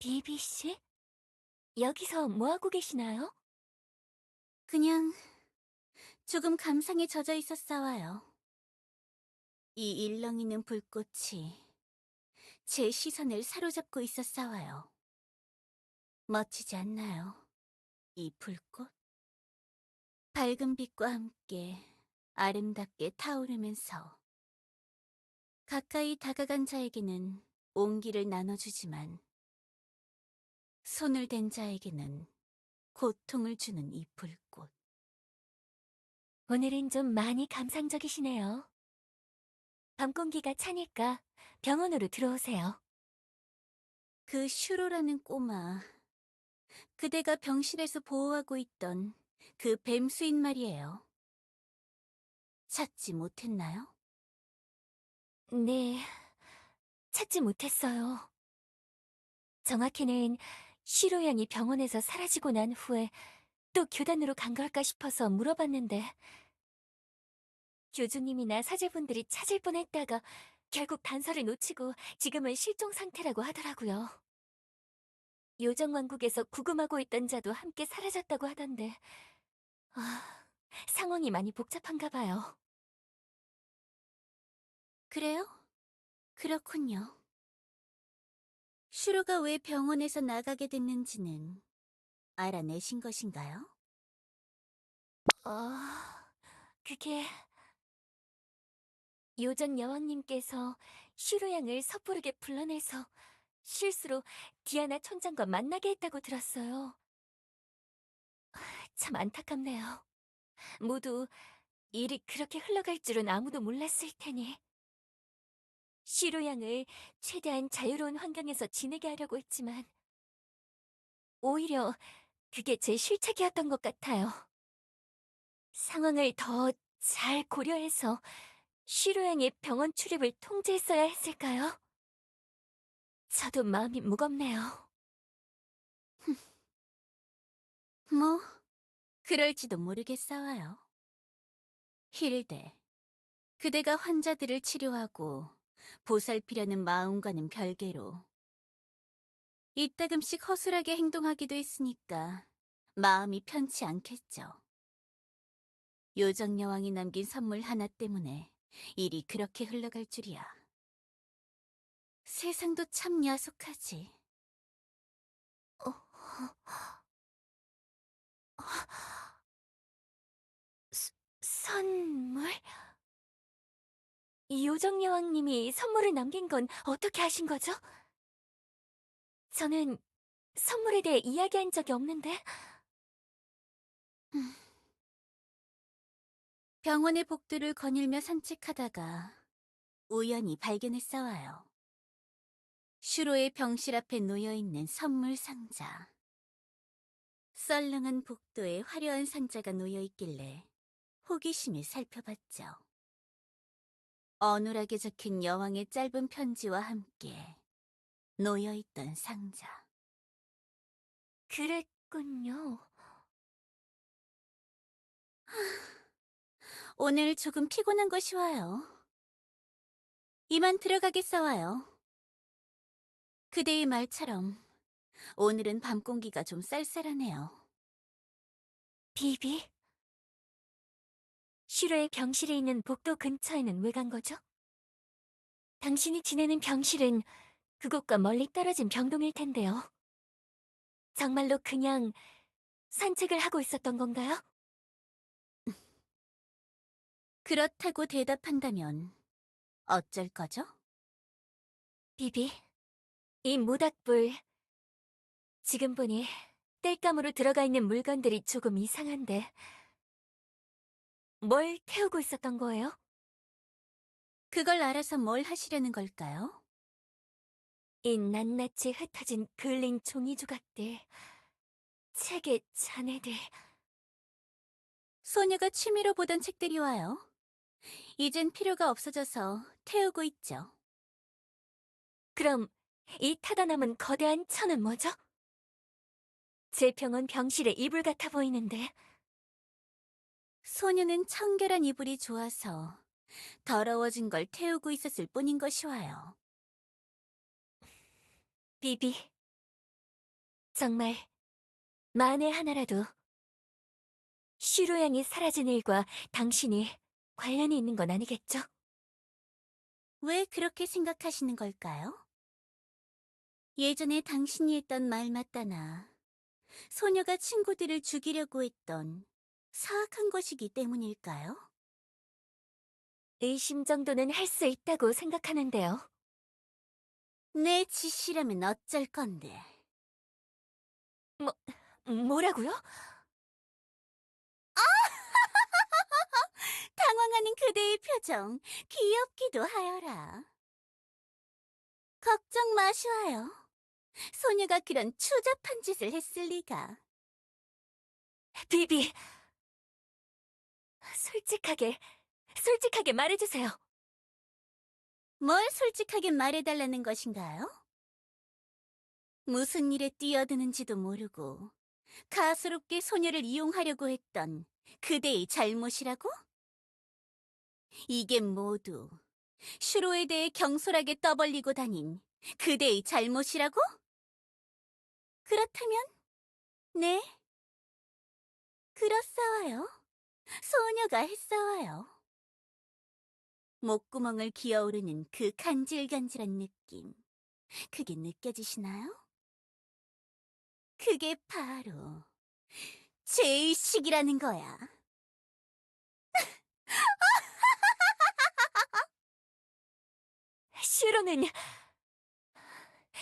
비비 씨? 여기서 뭐하고 계시나요? 그냥 조금 감상에 젖어 있었어요. 이 일렁이는 불꽃이 제 시선을 사로잡고 있었어요. 멋지지 않나요? 이 불꽃? 밝은 빛과 함께 아름답게 타오르면서 가까이 다가간 자에게는 온기를 나눠주지만 손을 댄 자에게는 고통을 주는 이 불꽃. 오늘은 좀 많이 감상적이시네요. 밤 공기가 차니까 병원으로 들어오세요. 그 슈로라는 꼬마, 그대가 병실에서 보호하고 있던 그 뱀수인 말이에요. 찾지 못했나요? 네, 찾지 못했어요. 정확히는 시로 양이 병원에서 사라지고 난 후에 또 교단으로 간 걸까 싶어서 물어봤는데 교주님이나 사제분들이 찾을 뻔했다가 결국 단서를 놓치고 지금은 실종 상태라고 하더라고요. 요정왕국에서 구금하고 있던 자도 함께 사라졌다고 하던데 상황이 많이 복잡한가 봐요. 그래요? 그렇군요. 슈로가 왜 병원에서 나가게 됐는지는 알아내신 것인가요? 어, 그게 요정 여왕님께서 슈루양을 섣부르게 불러내서 실수로 디아나 촌장과 만나게 했다고 들었어요. 참 안타깝네요. 모두 일이 그렇게 흘러갈 줄은 아무도 몰랐을 테니. 슈루양을 최대한 자유로운 환경에서 지내게 하려고 했지만 오히려 그게 제 실책이었던 것 같아요. 상황을 더 잘 고려해서 슈루양의 병원 출입을 통제했어야 했을까요? 저도 마음이 무겁네요. 뭐, 그럴지도 모르겠어요. 힐데, 그대가 환자들을 치료하고 보살피려는 마음과는 별개로 이따금씩 허술하게 행동하기도 했으니까 마음이 편치 않겠죠. 요정 여왕이 남긴 선물 하나 때문에 일이 그렇게 흘러갈 줄이야. 세상도 참 야속하지. 어, 스- 선물? 이 요정 여왕님이 선물을 남긴 건 어떻게 하신 거죠? 저는 선물에 대해 이야기한 적이 없는데. 음, 병원의 복도를 거닐며 산책하다가 우연히 발견했어와요. 슈로의 병실 앞에 놓여있는 선물 상자. 썰렁한 복도에 화려한 상자가 놓여있길래 호기심에 살펴봤죠. 어눌하게 적힌 여왕의 짧은 편지와 함께 놓여있던 상자. 그랬군요. 오늘 조금 피곤한 것이 와요. 이만 들어가겠어와요. 그대의 말처럼 오늘은 밤 공기가 좀 쌀쌀하네요. 비비? 슈로의 병실에 있는 복도 근처에는 왜 간 거죠? 당신이 지내는 병실은 그곳과 멀리 떨어진 병동일 텐데요. 정말로 그냥 산책을 하고 있었던 건가요? 그렇다고 대답한다면 어쩔 거죠? 비비, 이 모닥불, 지금 보니 땔감으로 들어가 있는 물건들이 조금 이상한데 뭘 태우고 있었던 거예요? 그걸 알아서 뭘 하시려는 걸까요? 이 낱낱이 흩어진 그을린 종이 조각들, 책의 잔해들. 소녀가 취미로 보던 책들이 와요. 이젠 필요가 없어져서 태우고 있죠. 그럼 이 타다 남은 거대한 천은 뭐죠? 제 병원 병실의 이불 같아 보이는데. 소녀는 청결한 이불이 좋아서 더러워진 걸 태우고 있었을 뿐인 것이 와요. 비비, 정말 만에 하나라도 슈로 양이 사라진 일과 당신이 관련이 있는 건 아니겠죠? 왜 그렇게 생각하시는 걸까요? 예전에 당신이 했던 말 맞다나 소녀가 친구들을 죽이려고 했던 사악한 것이기 때문일까요? 의심 정도는 할 수 있다고 생각하는데요. 내 지시라면 어쩔 건데. 뭐라고요? 당황하는 그대의 표정 귀엽기도 하여라. 걱정 마시와요. 소녀가 그런 추잡한 짓을 했을 리가. 비비, 솔직하게, 솔직하게 말해주세요. 뭘 솔직하게 말해달라는 것인가요? 무슨 일에 뛰어드는지도 모르고 가소롭게 소녀를 이용하려고 했던 그대의 잘못이라고? 이게 모두 슈로에 대해 경솔하게 떠벌리고 다닌 그대의 잘못이라고? 그렇다면 네, 그렇사와요. 소녀가 했사와요. 목구멍을 기어오르는 그 간질간질한 느낌, 그게 느껴지시나요? 그게 바로 죄의식이라는 거야. 슈로는,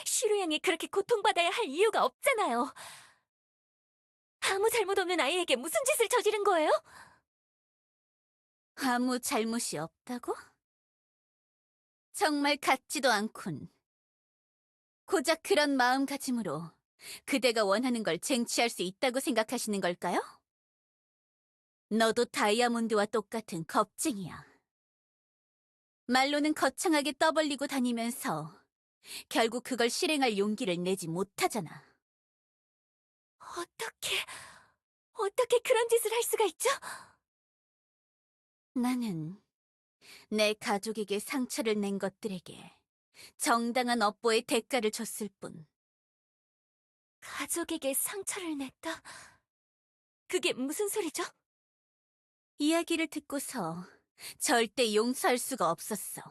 슈로 양이 그렇게 고통받아야 할 이유가 없잖아요. 아무 잘못 없는 아이에게 무슨 짓을 저지른 거예요? 아무 잘못이 없다고? 정말 같지도 않군. 고작 그런 마음가짐으로 그대가 원하는 걸 쟁취할 수 있다고 생각하시는 걸까요? 너도 다이아몬드와 똑같은 겁쟁이야. 말로는 거창하게 떠벌리고 다니면서 결국 그걸 실행할 용기를 내지 못하잖아. 어떻게, 어떻게 그런 짓을 할 수가 있죠? 나는 내 가족에게 상처를 낸 것들에게 정당한 업보의 대가를 줬을 뿐. 가족에게 상처를 냈다? 그게 무슨 소리죠? 이야기를 듣고서 절대 용서할 수가 없었어.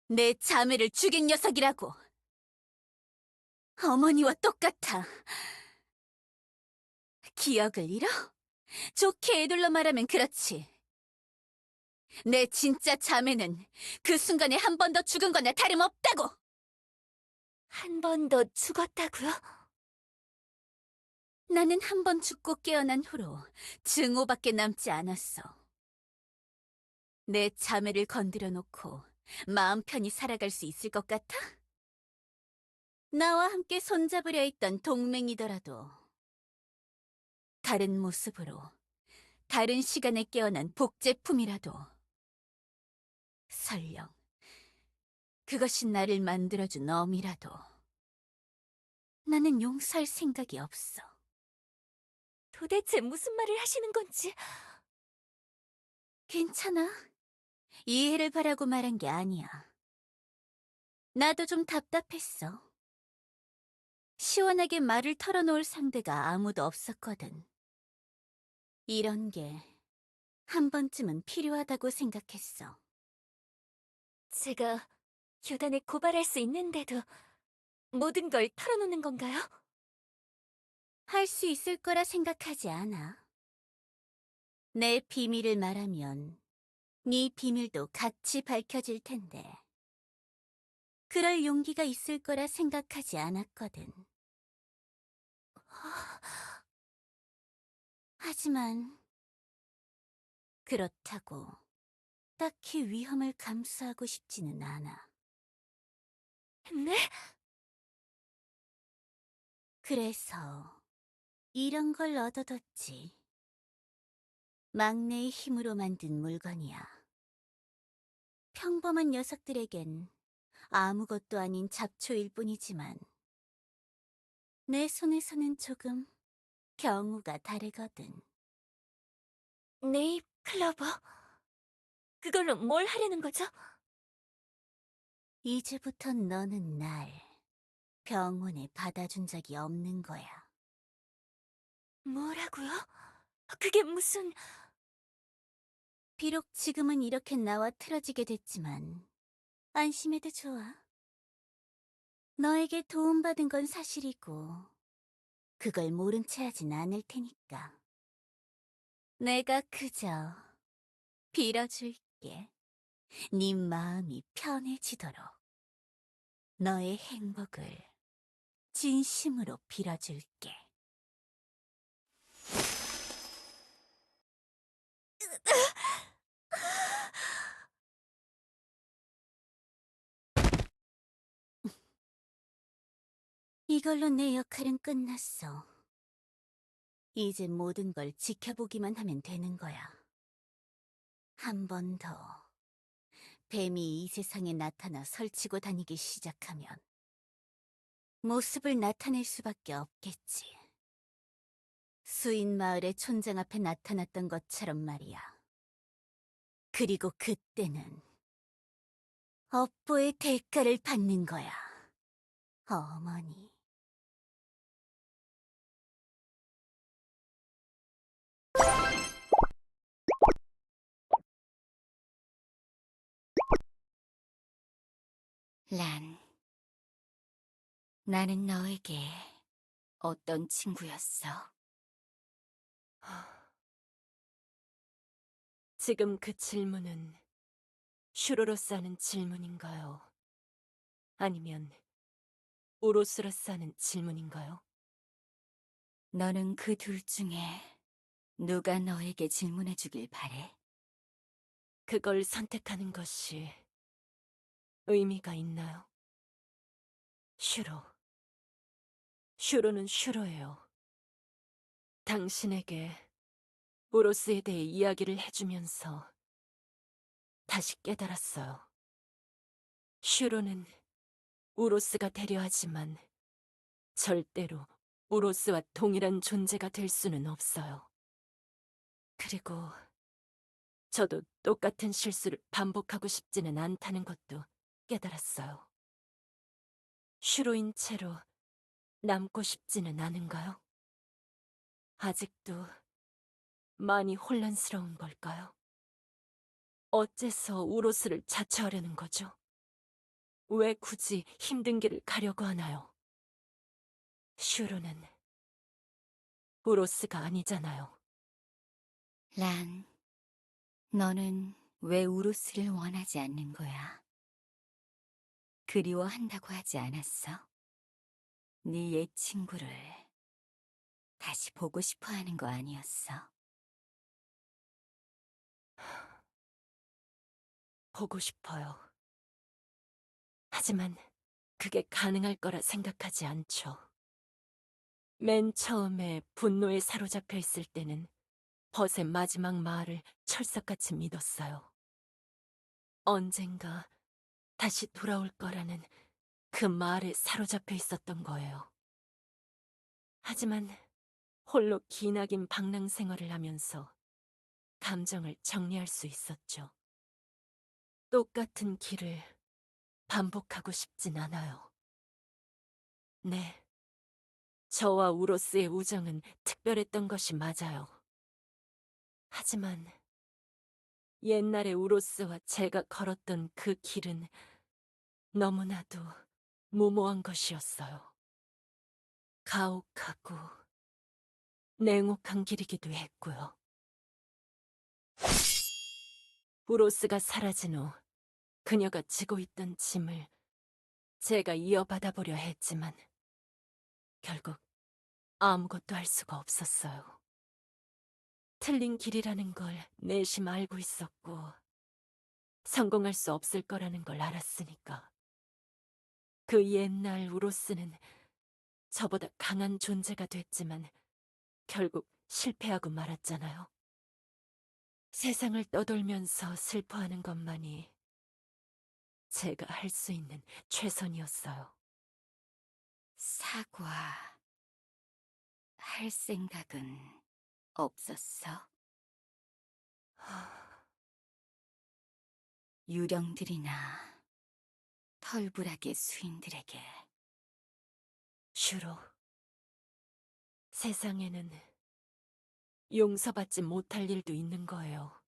내 자매를 죽인 녀석이라고. 어머니와 똑같아. 기억을 잃어? 좋게 애둘러 말하면 그렇지. 내 진짜 자매는 그 순간에 한 번 더 죽은 거나 다름없다고! 한 번 더 죽었다고요? 나는 한 번 죽고 깨어난 후로 증오밖에 남지 않았어. 내 자매를 건드려 놓고 마음 편히 살아갈 수 있을 것 같아? 나와 함께 손잡으려 했던 동맹이더라도 다른 모습으로, 다른 시간에 깨어난 복제품이라도 설령 그것이 나를 만들어준 엄이라도 나는 용서할 생각이 없어. 도대체 무슨 말을 하시는 건지. 괜찮아. 이해를 바라고 말한 게 아니야. 나도 좀 답답했어. 시원하게 말을 털어놓을 상대가 아무도 없었거든. 이런 게 한 번쯤은 필요하다고 생각했어. 제가 교단에 고발할 수 있는데도 모든 걸 털어놓는 건가요? 할 수 있을 거라 생각하지 않아. 내 비밀을 말하면 네 비밀도 같이 밝혀질 텐데. 그럴 용기가 있을 거라 생각하지 않았거든. 하지만 그렇다고 딱히 위험을 감수하고 싶지는 않아. 네? 그래서 이런 걸 얻어뒀지. 막내의 힘으로 만든 물건이야. 평범한 녀석들에겐 아무것도 아닌 잡초일 뿐이지만 내 손에서는 조금 경우가 다르거든. 네잎 클로버. 그걸로 뭘 하려는 거죠? 이제부터 너는 날 병원에 받아준 적이 없는 거야. 뭐라고요? 그게 무슨... 비록 지금은 이렇게 나와 틀어지게 됐지만 안심해도 좋아. 너에게 도움받은 건 사실이고 그걸 모른 채 하진 않을 테니까. 내가 그저 빌어줄게. 네 마음이 편해지도록. 너의 행복을 진심으로 빌어줄게. 이걸로 내 역할은 끝났어. 이제 모든 걸 지켜보기만 하면 되는 거야. 한 번 더 뱀이 이 세상에 나타나 설치고 다니기 시작하면 모습을 나타낼 수밖에 없겠지. 수인 마을의 촌장 앞에 나타났던 것처럼 말이야. 그리고 그때는 업보의 대가를 받는 거야. 어머니. 란, 나는 너에게 어떤 친구였어? 지금 그 질문은 슈로로스 하는 질문인가요? 아니면 우로스로스 하는 질문인가요? 너는 그 둘 중에 누가 너에게 질문해 주길 바래? 그걸 선택하는 것이 의미가 있나요? 슈로. 슈로는 슈로예요. 당신에게 우로스에 대해 이야기를 해주면서 다시 깨달았어요. 슈로는 우로스가 되려 하지만 절대로 우로스와 동일한 존재가 될 수는 없어요. 그리고 저도 똑같은 실수를 반복하고 싶지는 않다는 것도 깨달았어요. 슈로인 채로 남고 싶지는 않은가요? 아직도 많이 혼란스러운 걸까요? 어째서 우로스를 자처하려는 거죠? 왜 굳이 힘든 길을 가려고 하나요? 슈로는 우로스가 아니잖아요. 란, 너는 왜 우루스를 원하지 않는 거야? 그리워한다고 하지 않았어? 네 옛 친구를 다시 보고 싶어 하는 거 아니었어? 보고 싶어요. 하지만 그게 가능할 거라 생각하지 않죠. 맨 처음에 분노에 사로잡혀 있을 때는 벗의 마지막 말을 철석같이 믿었어요. 언젠가 다시 돌아올 거라는 그 말에 사로잡혀 있었던 거예요. 하지만 홀로 기나긴 방랑 생활을 하면서 감정을 정리할 수 있었죠. 똑같은 길을 반복하고 싶진 않아요. 네, 저와 우로스의 우정은 특별했던 것이 맞아요. 하지만 옛날에 우로스와 제가 걸었던 그 길은 너무나도 무모한 것이었어요. 가혹하고 냉혹한 길이기도 했고요. 우로스가 사라진 후 그녀가 지고 있던 짐을 제가 이어받아 보려 했지만 결국 아무것도 할 수가 없었어요. 틀린 길이라는 걸 내심 알고 있었고 성공할 수 없을 거라는 걸 알았으니까. 그 옛날 우로스는 저보다 강한 존재가 됐지만 결국 실패하고 말았잖아요. 세상을 떠돌면서 슬퍼하는 것만이 제가 할 수 있는 최선이었어요. 사과 할 생각은 없었어? 유령들이나 털불하게 수인들에게 슈로, 세상에는 용서받지 못할 일도 있는 거예요.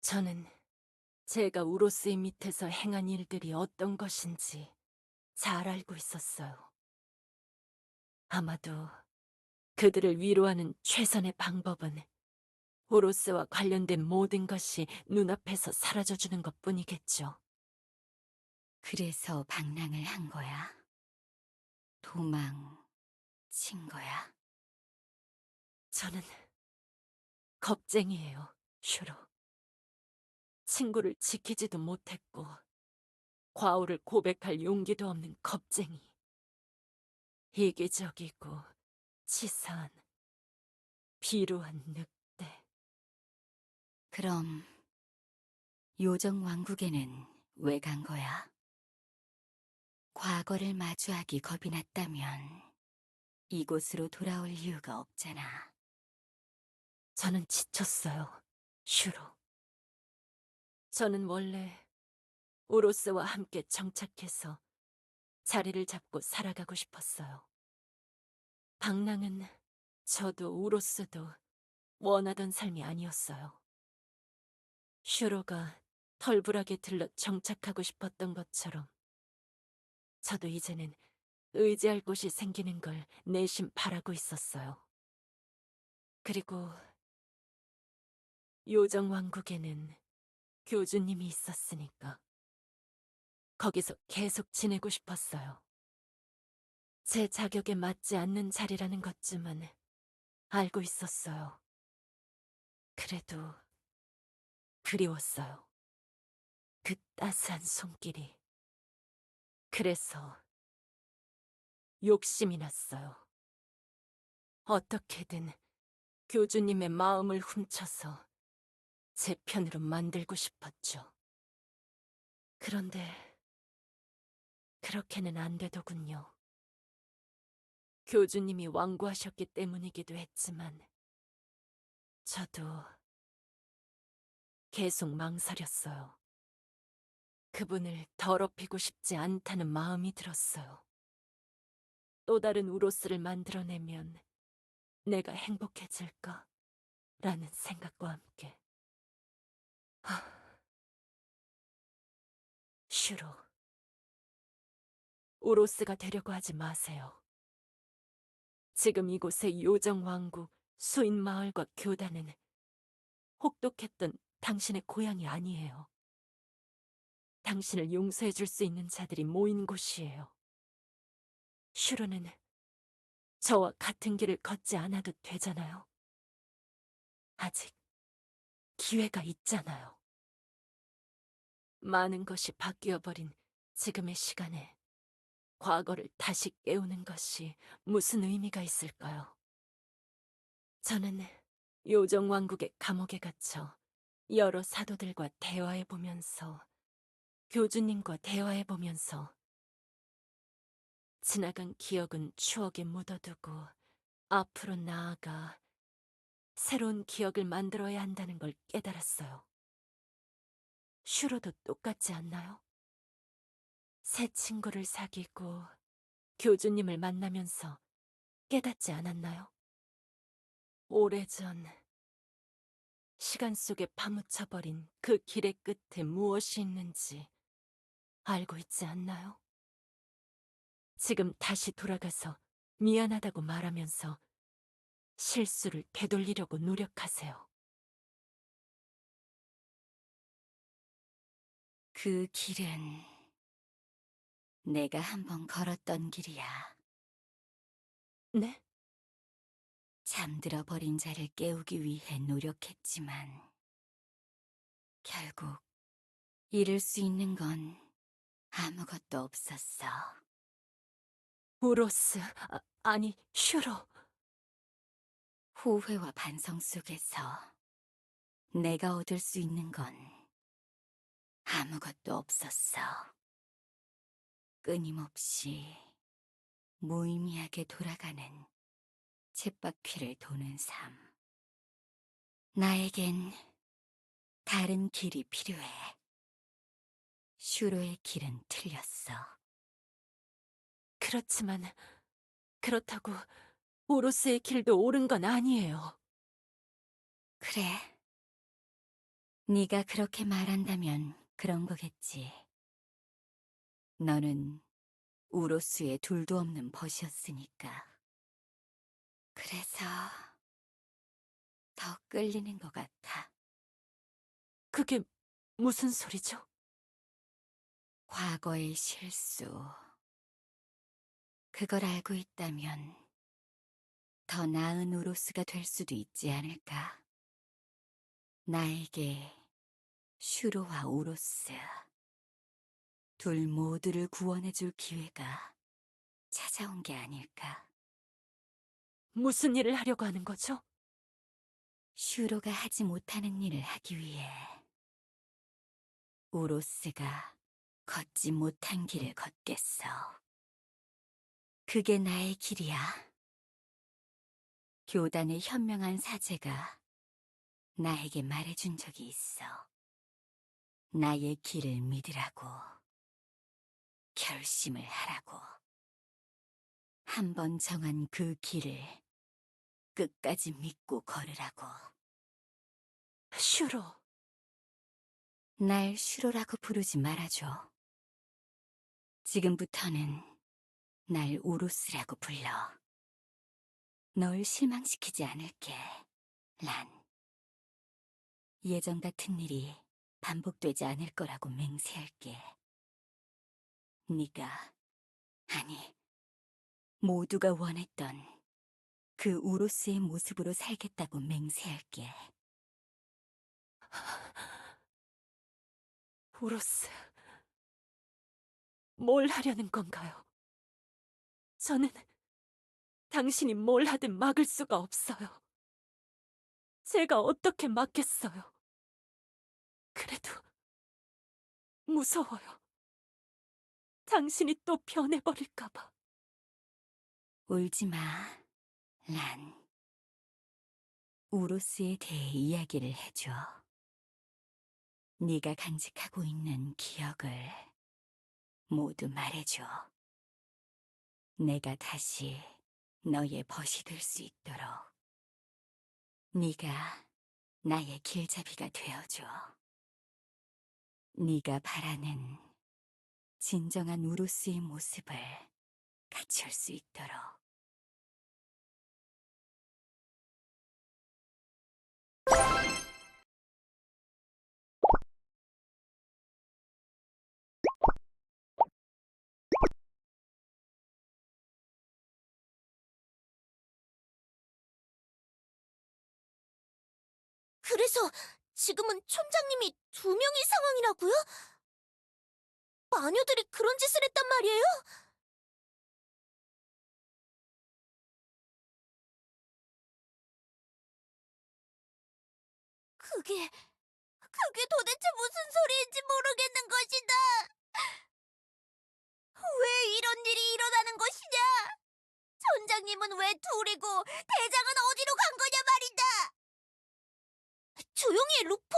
저는 제가 우로스의 밑에서 행한 일들이 어떤 것인지 잘 알고 있었어요. 아마도 그들을 위로하는 최선의 방법은 우로스와 관련된 모든 것이 눈앞에서 사라져주는 것뿐이겠죠. 그래서 방랑을 한 거야. 도망친 거야. 저는 겁쟁이에요, 슈로. 친구를 지키지도 못했고 과오를 고백할 용기도 없는 겁쟁이. 이기적이고 치사한 비루한 늑대. 그럼 요정 왕국에는 왜 간 거야? 과거를 마주하기 겁이 났다면 이곳으로 돌아올 이유가 없잖아. 저는 지쳤어요, 슈로. 저는 원래 우로스와 함께 정착해서 자리를 잡고 살아가고 싶었어요. 방랑은 저도 우로스도 원하던 삶이 아니었어요. 슈로가 털불하게 들러 정착하고 싶었던 것처럼 저도 이제는 의지할 곳이 생기는 걸 내심 바라고 있었어요. 그리고 요정왕국에는 교주님이 있었으니까 거기서 계속 지내고 싶었어요. 제 자격에 맞지 않는 자리라는 것쯤은 알고 있었어요. 그래도 그리웠어요. 그 따스한 손길이. 그래서 욕심이 났어요. 어떻게든 교주님의 마음을 훔쳐서 제 편으로 만들고 싶었죠. 그런데 그렇게는 안 되더군요. 교주님이 완고하셨기 때문이기도 했지만 저도 계속 망설였어요. 그분을 더럽히고 싶지 않다는 마음이 들었어요. 또 다른 우로스를 만들어내면 내가 행복해질까? 라는 생각과 함께. 슈로, 우로스가 되려고 하지 마세요. 지금 이곳의 요정왕국, 수인마을과 교단은 혹독했던 당신의 고향이 아니에요. 당신을 용서해 줄 수 있는 자들이 모인 곳이에요. 슈로는 저와 같은 길을 걷지 않아도 되잖아요. 아직 기회가 있잖아요. 많은 것이 바뀌어버린 지금의 시간에 과거를 다시 깨우는 것이 무슨 의미가 있을까요? 저는 요정왕국의 감옥에 갇혀 여러 사도들과 대화해보면서 교주님과 대화해보면서 지나간 기억은 추억에 묻어두고 앞으로 나아가 새로운 기억을 만들어야 한다는 걸 깨달았어요. 슈로도 똑같지 않나요? 새 친구를 사귀고 교주님을 만나면서 깨닫지 않았나요? 오래전 시간 속에 파묻혀버린 그 길의 끝에 무엇이 있는지 알고 있지 않나요? 지금 다시 돌아가서 미안하다고 말하면서 실수를 되돌리려고 노력하세요. 그 길은 내가 한번 걸었던 길이야. 네? 잠들어 버린 자를 깨우기 위해 노력했지만 결국 잃을 수 있는 건 아무것도 없었어. 우로스, 아니, 슈로. 후회와 반성 속에서 내가 얻을 수 있는 건 아무것도 없었어. 끊임없이 무의미하게 돌아가는 쳇바퀴를 도는 삶. 나에겐 다른 길이 필요해. 슈로의 길은 틀렸어. 그렇지만 그렇다고 오로스의 길도 옳은 건 아니에요. 그래. 네가 그렇게 말한다면 그런 거겠지. 너는 우로스의 둘도 없는 벗이었으니까. 그래서 더 끌리는 것 같아. 그게 무슨 소리죠? 과거의 실수. 그걸 알고 있다면 더 나은 우로스가 될 수도 있지 않을까. 나에게 슈로와 우로스 둘 모두를 구원해줄 기회가 찾아온 게 아닐까. 무슨 일을 하려고 하는 거죠? 슈로가 하지 못하는 일을 하기 위해 우로스가 걷지 못한 길을 걷겠어. 그게 나의 길이야. 교단의 현명한 사제가 나에게 말해준 적이 있어. 나의 길을 믿으라고. 결심을 하라고. 한 번 정한 그 길을 끝까지 믿고 걸으라고. 슈로, 날 슈로라고 부르지 말아줘. 지금부터는 날 우루스라고 불러. 널 실망시키지 않을게, 란. 예전 같은 일이 반복되지 않을 거라고 맹세할게. 네가, 아니, 모두가 원했던 그 우루스의 모습으로 살겠다고 맹세할게. 오로스. 뭘 하려는 건가요? 저는 당신이 뭘 하든 막을 수가 없어요. 제가 어떻게 막겠어요? 그래도 무서워요. 당신이 또 변해버릴까봐. 울지 마, 란. 우루스에 대해 이야기를 해줘. 네가 간직하고 있는 기억을 모두 말해줘. 내가 다시 너의 벗이 될 수 있도록 네가 나의 길잡이가 되어줘. 네가 바라는 진정한 우루스의 모습을 갖출 수 있도록. 그래서 지금은 촌장님이 두 명의 상황이라고요? 마녀들이 그런 짓을 했단 말이에요? 그게 도대체 무슨 소리인지 모르겠는 것이다. 왜 이런 일이 일어나는 것이냐? 촌장님은 왜 둘이고 대장은 어디로 간 거냐 말이다. 조용히 해, 루포.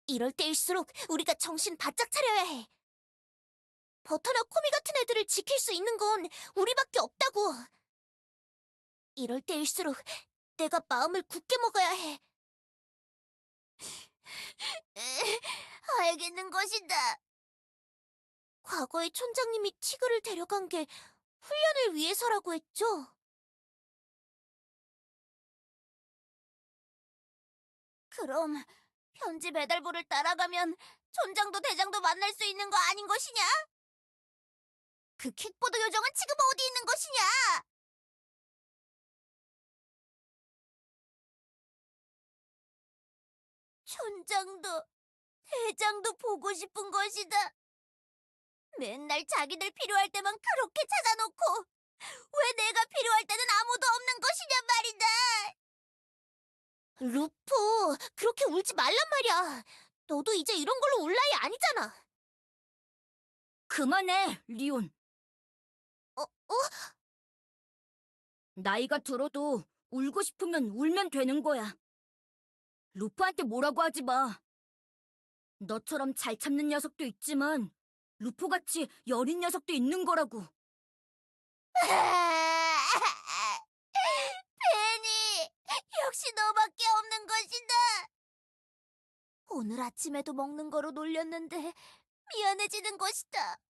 이럴 때일수록 우리가 정신 바짝 차려야 해. 버터나 코미 같은 애들을 지킬 수 있는 건 우리밖에 없다고. 이럴 때일수록 내가 마음을 굳게 먹어야 해. 알겠는 것이다. 과거에 촌장님이 티그를 데려간 게 훈련을 위해서라고 했죠? 그럼 편지 배달부를 따라가면 촌장도 대장도 만날 수 있는 거 아닌 것이냐? 그 킥보드 요정은 지금 어디 있는 것이냐? 촌장도 대장도 보고 싶은 것이다. 맨날 자기들 필요할 때만 그렇게 찾아놓고 왜 내가 필요할 때는 아무도 없는 것이냐 말이다. 루포, 그렇게 울지 말란 말이야. 너도 이제 이런 걸로 울 나이 아니잖아. 그만해, 리온. 어? 나이가 들어도 울고 싶으면 울면 되는 거야. 루프한테 뭐라고 하지 마. 너처럼 잘 참는 녀석도 있지만 루포같이 여린 녀석도 있는 거라고. 베니, 역시 너밖에 없는 것이다. 오늘 아침에도 먹는 거로 놀렸는데 미안해지는 것이다.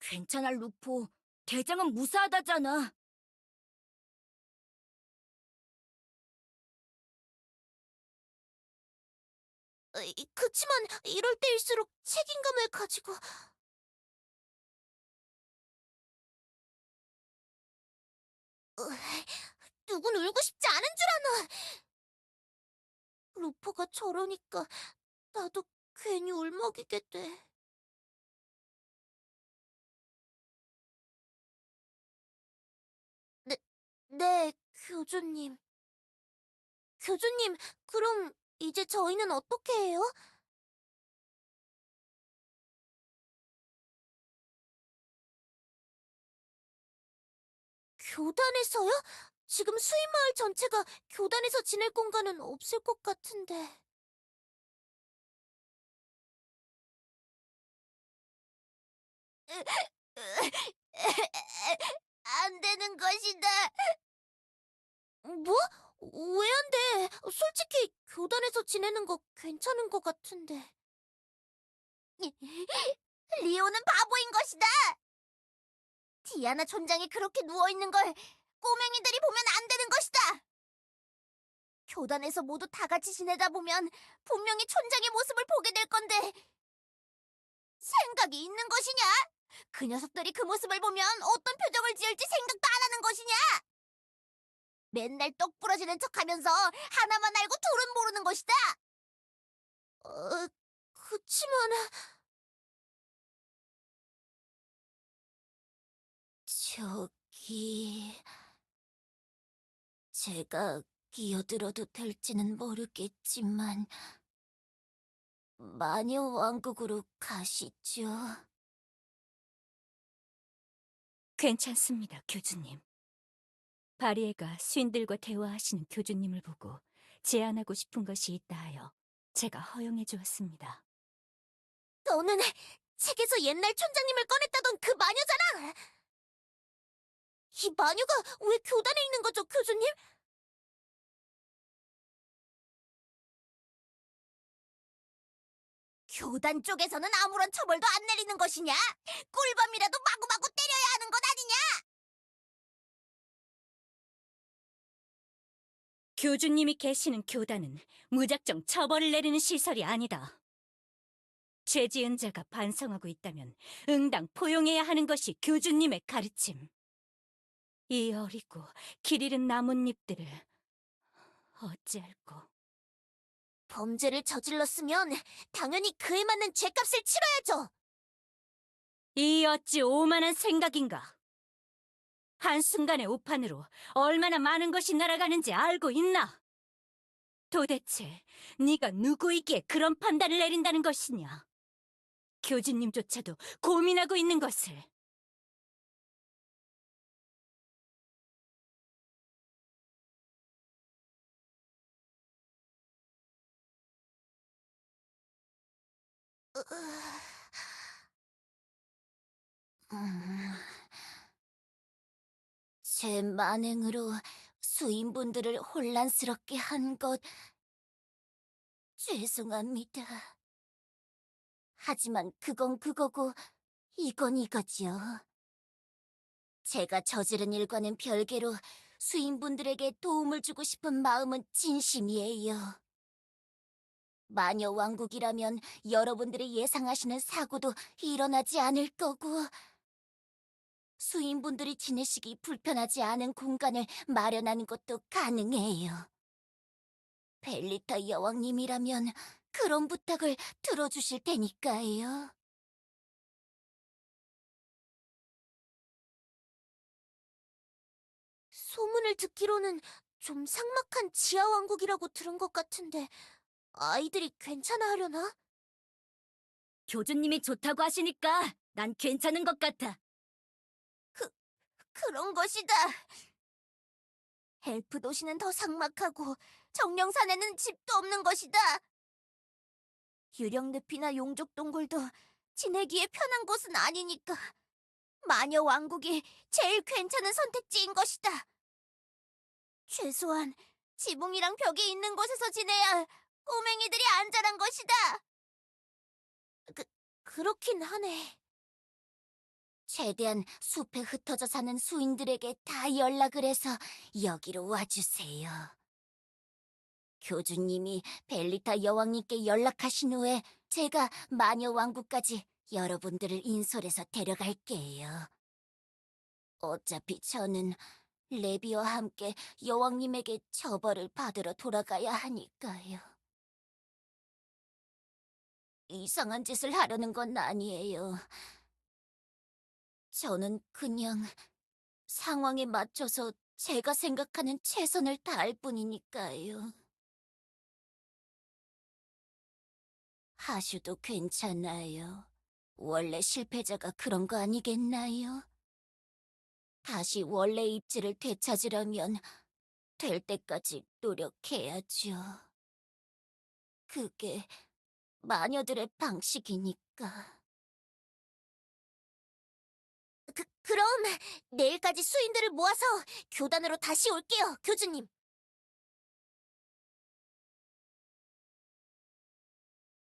괜찮아, 루포. 대장은 무사하다잖아. 그치만 이럴 때일수록 책임감을 가지고... 누군 울고 싶지 않은 줄 아나. 루퍼가 저러니까 나도 괜히 울먹이게 돼. 네, 네, 교주님. 교주님, 그럼 이제 저희는 어떻게 해요? 교단에서요? 지금 수인마을 전체가 교단에서 지낼 공간은 없을 것 같은데. 안 되는 것이다. 뭐? 왜 안 돼? 솔직히 교단에서 지내는 거 괜찮은 것 같은데. 리오는 바보인 것이다. 디아나 촌장이 그렇게 누워있는 걸 꼬맹이들이 보면 안 되는 것이다. 교단에서 모두 다 같이 지내다 보면 분명히 촌장의 모습을 보게 될 건데 생각이 있는 것이냐? 그 녀석들이 그 모습을 보면 어떤 표정을 지을지 생각도 안 하는 것이냐? 맨날 똑 부러지는 척하면서 하나만 알고 둘은 모르는 것이다. 그치만... 저기... 제가 끼어들어도 될지는 모르겠지만 마녀 왕국으로 가시죠. 괜찮습니다, 교주님. 바리에가 수인들과 대화하시는 교주님을 보고 제안하고 싶은 것이 있다 하여 제가 허용해 주었습니다. 너는 책에서 옛날 촌장님을 꺼냈다던 그 마녀잖아! 이 마녀가 왜 교단에 있는 거죠, 교주님? 교단 쪽에서는 아무런 처벌도 안 내리는 것이냐? 꿀밤이라도 마구마구 때려야 하는 것 아니냐? 교주님이 계시는 교단은 무작정 처벌을 내리는 시설이 아니다. 죄 지은 자가 반성하고 있다면 응당 포용해야 하는 것이 교주님의 가르침. 이 어리고 길 잃은 나뭇잎들을 어찌할꼬. 범죄를 저질렀으면 당연히 그에 맞는 죄값을 치러야죠. 이 어찌 오만한 생각인가? 한순간의 오판으로 얼마나 많은 것이 날아가는지 알고 있나? 도대체 네가 누구이기에 그런 판단을 내린다는 것이냐? 교주님조차도 고민하고 있는 것을. 제 만행으로 수인분들을 혼란스럽게 한 것 죄송합니다. 하지만 그건 그거고 이건 이거지요. 제가 저지른 일과는 별개로 수인분들에게 도움을 주고 싶은 마음은 진심이에요. 마녀 왕국이라면 여러분들이 예상하시는 사고도 일어나지 않을 거고 수인분들이 지내시기 불편하지 않은 공간을 마련하는 것도 가능해요. 벨리타 여왕님이라면 그런 부탁을 들어주실 테니까요. 소문을 듣기로는 좀 삭막한 지하왕국이라고 들은 것 같은데 아이들이 괜찮아 하려나? 교주님이 좋다고 하시니까 난 괜찮은 것 같아. 그런 것이다. 엘프 도시는 더 삭막하고 정령산에는 집도 없는 것이다. 유령늪이나 용족동굴도 지내기에 편한 곳은 아니니까 마녀 왕국이 제일 괜찮은 선택지인 것이다. 최소한 지붕이랑 벽이 있는 곳에서 지내야 꼬맹이들이 안전한 것이다. 그렇긴 하네. 최대한 숲에 흩어져 사는 수인들에게 다 연락을 해서 여기로 와주세요. 교주님이 벨리타 여왕님께 연락하신 후에 제가 마녀 왕국까지 여러분들을 인솔해서 데려갈게요. 어차피 저는 레비와 함께 여왕님에게 처벌을 받으러 돌아가야 하니까요. 이상한 짓을 하려는 건 아니에요. 저는 그냥 상황에 맞춰서 제가 생각하는 최선을 다할 뿐이니까요. 하슈도 괜찮아요. 원래 실패자가 그런 거 아니겠나요? 다시 원래 입지를 되찾으려면 될 때까지 노력해야죠. 그게 마녀들의 방식이니까. 그럼 내일까지 수인들을 모아서 교단으로 다시 올게요, 교주님.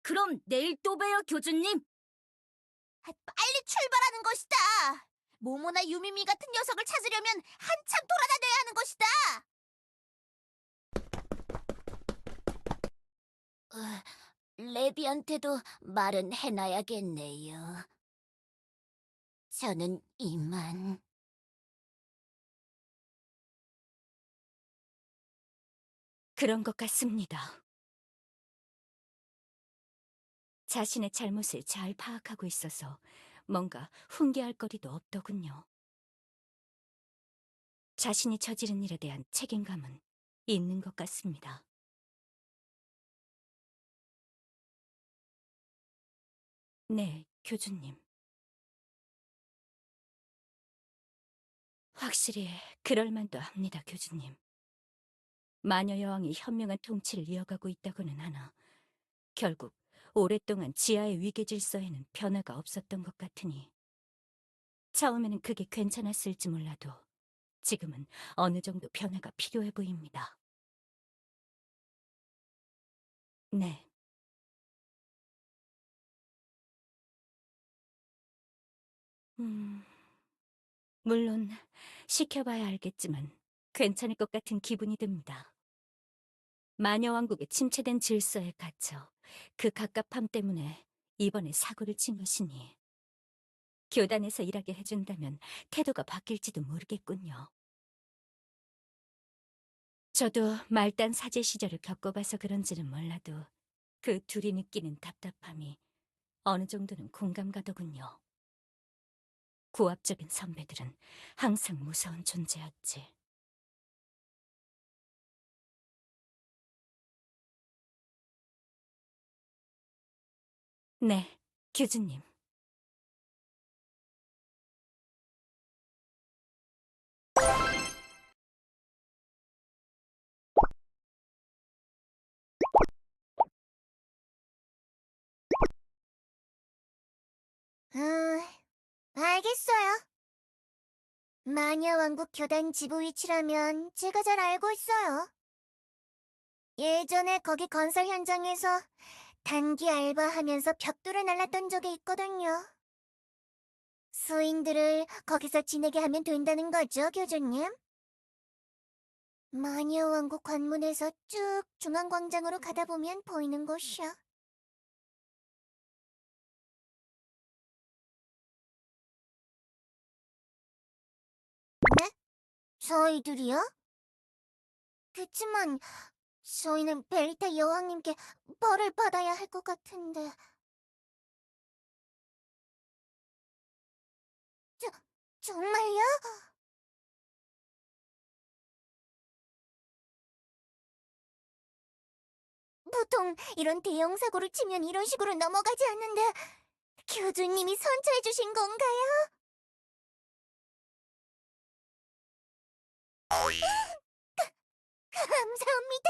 그럼 내일 또 봬요, 교주님. 빨리 출발하는 것이다. 모모나 유미미 같은 녀석을 찾으려면 한참 돌아다녀야 하는 것이다. 레비한테도 말은 해놔야겠네요. 저는 이만. 그런 것 같습니다. 자신의 잘못을 잘 파악하고 있어서 뭔가 훈계할 거리도 없더군요. 자신이 저지른 일에 대한 책임감은 있는 것 같습니다. 네, 교주님. 확실히 그럴 만도 합니다, 교주님. 마녀 여왕이 현명한 통치를 이어가고 있다고는 하나 결국 오랫동안 지하의 위계 질서에는 변화가 없었던 것 같으니 처음에는 그게 괜찮았을지 몰라도 지금은 어느 정도 변화가 필요해 보입니다. 네. 물론 시켜봐야 알겠지만 괜찮을 것 같은 기분이 듭니다. 마녀왕국의 침체된 질서에 갇혀 그 갑갑함 때문에 이번에 사고를 친 것이니 교단에서 일하게 해준다면 태도가 바뀔지도 모르겠군요. 저도 말단 사제 시절을 겪어봐서 그런지는 몰라도 그 둘이 느끼는 답답함이 어느 정도는 공감 가더군요. 고압적인 선배들은 항상 무서운 존재였지. 네, 교주님. 알겠어요. 마녀 왕국 교단 지부 위치라면 제가 잘 알고 있어요. 예전에 거기 건설 현장에서 단기 알바하면서 벽돌을 날랐던 적이 있거든요. 수인들을 거기서 지내게 하면 된다는 거죠, 교주님? 마녀 왕국 관문에서 쭉 중앙광장으로 가다 보면 보이는 곳이야. 네? 저희들이요? 그치만 저희는 벨리타 여왕님께 벌을 받아야 할 것 같은데. 정말요? 보통 이런 대형 사고를 치면 이런 식으로 넘어가지 않는데 교주님이 선처해 주신 건가요? 감사합니다.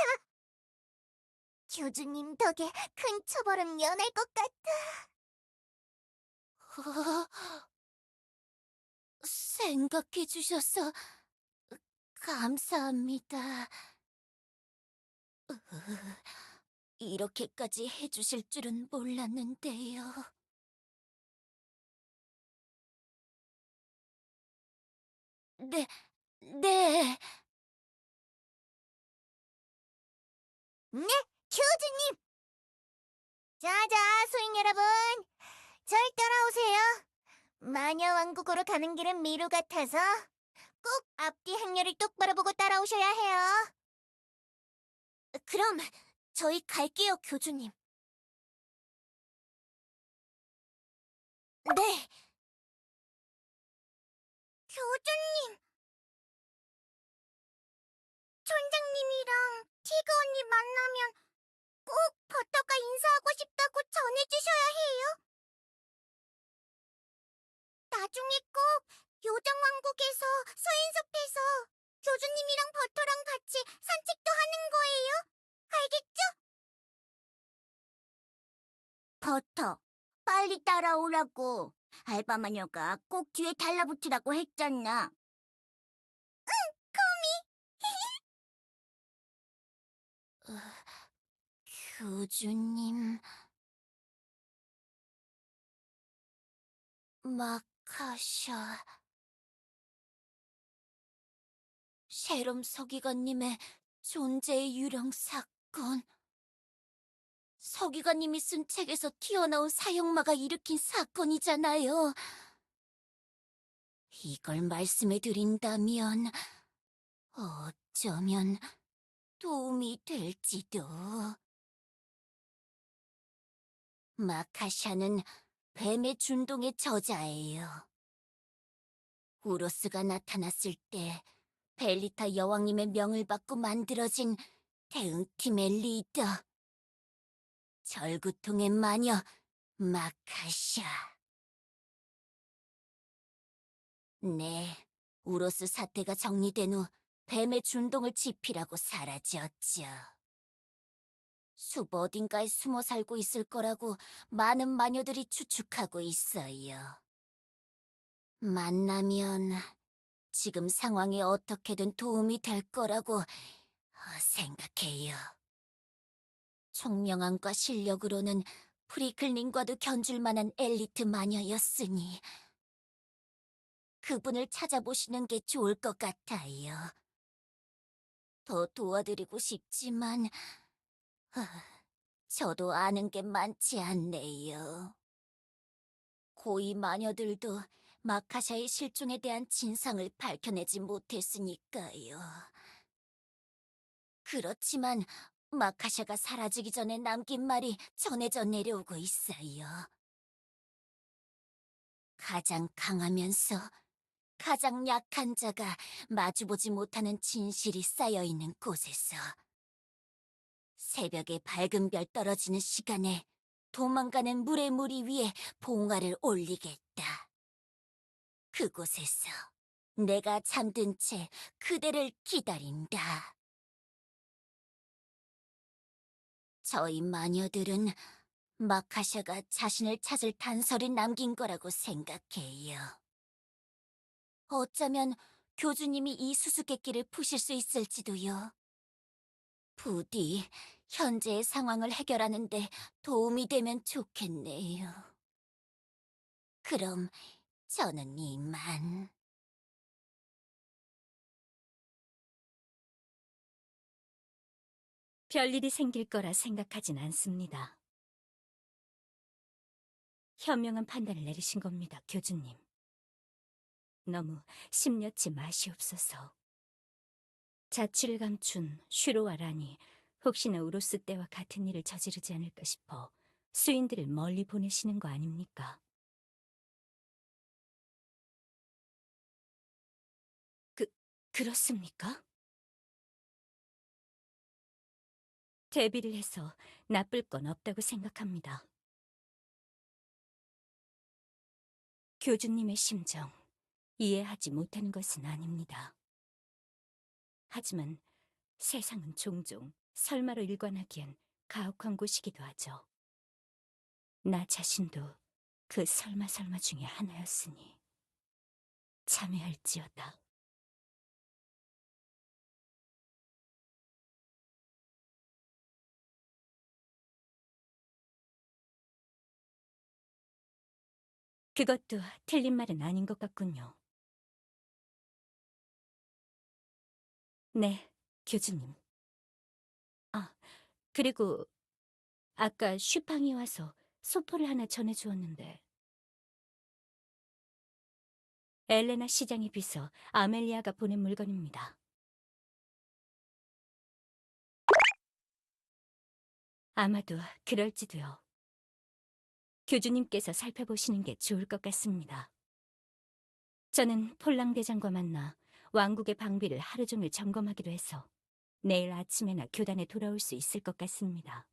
교주님 덕에 큰 처벌은 면할 것 같아. 생각해 주셔서 감사합니다. 이렇게까지 해주실 줄은 몰랐는데요. 네, 네. 네, 교주님! 자자, 소인 여러분, 절 따라오세요. 마녀왕국으로 가는 길은 미루 같아서 꼭 앞뒤 행렬을 똑바로 보고 따라오셔야 해요. 그럼 저희 갈게요, 교주님. 네. 교주님, 촌장님이랑 티그 언니 만나면 꼭 버터가 인사하고 싶다고 전해주셔야 해요. 나중에 꼭 요정왕국에서 수인숲에서 교주님이랑 버터랑 같이 산책도 하는 거예요. 알겠죠? 버터, 빨리 따라오라고. 알바마녀가 꼭 뒤에 달라붙으라고 했잖아. 교주님... 마카샤... 셰롬 서기관님의 존재의 유령 사건... 서기관님이 쓴 책에서 튀어나온 사형마가 일으킨 사건이잖아요. 이걸 말씀해 드린다면 어쩌면 도움이 될지도. 마카샤는 뱀의 준동의 저자예요. 우로스가 나타났을 때 벨리타 여왕님의 명을 받고 만들어진 대응팀의 리더. 절구통의 마녀 마카샤. 네, 우로스 사태가 정리된 후 뱀의 준동을 지피라고 사라졌죠. 숲 어딘가에 숨어 살고 있을 거라고 많은 마녀들이 추측하고 있어요. 만나면 지금 상황에 어떻게든 도움이 될 거라고 생각해요. 총명함과 실력으로는 프리클린과도 견줄 만한 엘리트 마녀였으니 그분을 찾아보시는 게 좋을 것 같아요. 더 도와드리고 싶지만 저도 아는 게 많지 않네요. 고위 마녀들도 마카샤의 실종에 대한 진상을 밝혀내지 못했으니까요. 그렇지만 마카샤가 사라지기 전에 남긴 말이 전해져 내려오고 있어요. 가장 강하면서 가장 약한 자가 마주보지 못하는 진실이 쌓여있는 곳에서 새벽에 밝은 별 떨어지는 시간에 도망가는 물의 무리 위에 봉화를 올리겠다. 그곳에서 내가 잠든 채 그대를 기다린다. 저희 마녀들은 마카샤가 자신을 찾을 단서를 남긴 거라고 생각해요. 어쩌면 교주님이 이 수수께끼를 푸실 수 있을지도요. 부디 현재의 상황을 해결하는데 도움이 되면 좋겠네요. 그럼 저는 이만... 별일이 생길 거라 생각하진 않습니다. 현명한 판단을 내리신 겁니다, 교주님. 너무 심려치 마시옵소서. 자취를 감춘 슈로와 란이 혹시나 우로스 때와 같은 일을 저지르지 않을까 싶어 수인들을 멀리 보내시는 거 아닙니까? 그렇습니까? 대비를 해서 나쁠 건 없다고 생각합니다. 교주님의 심정 이해하지 못하는 것은 아닙니다. 하지만 세상은 종종 설마로 일관하기엔 가혹한 곳이기도 하죠. 나 자신도 그 설마 중에 하나였으니 참여할지어다. 그것도 틀린 말은 아닌 것 같군요. 네, 교주님. 아, 그리고 아까 슈팡이 와서 소포를 하나 전해주었는데 엘레나 시장의 비서 아멜리아가 보낸 물건입니다. 아마도 그럴지도요. 교주님께서 살펴보시는 게 좋을 것 같습니다. 저는 폴랑 대장과 만나 왕국의 방비를 하루 종일 점검하기로 해서 내일 아침에나 교단에 돌아올 수 있을 것 같습니다.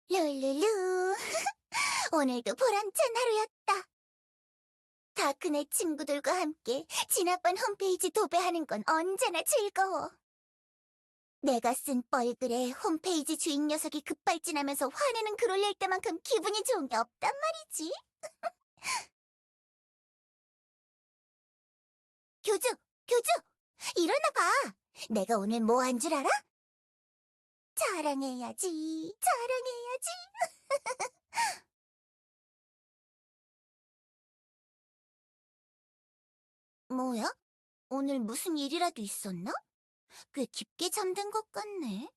룰루루. 오늘도 보람찬 하루였다. 다크넷 친구들과 함께 지난번 홈페이지 도배하는 건 언제나 즐거워. 내가 쓴 뻘글에 홈페이지 주인 녀석이 급발진하면서 화내는 글 올릴 때만큼 기분이 좋은 게 없단 말이지. 교주, 일어나 봐. 내가 오늘 뭐 한 줄 알아? 자랑해야지. 뭐야? 오늘 무슨 일이라도 있었나? 꽤 깊게 잠든 것 같네.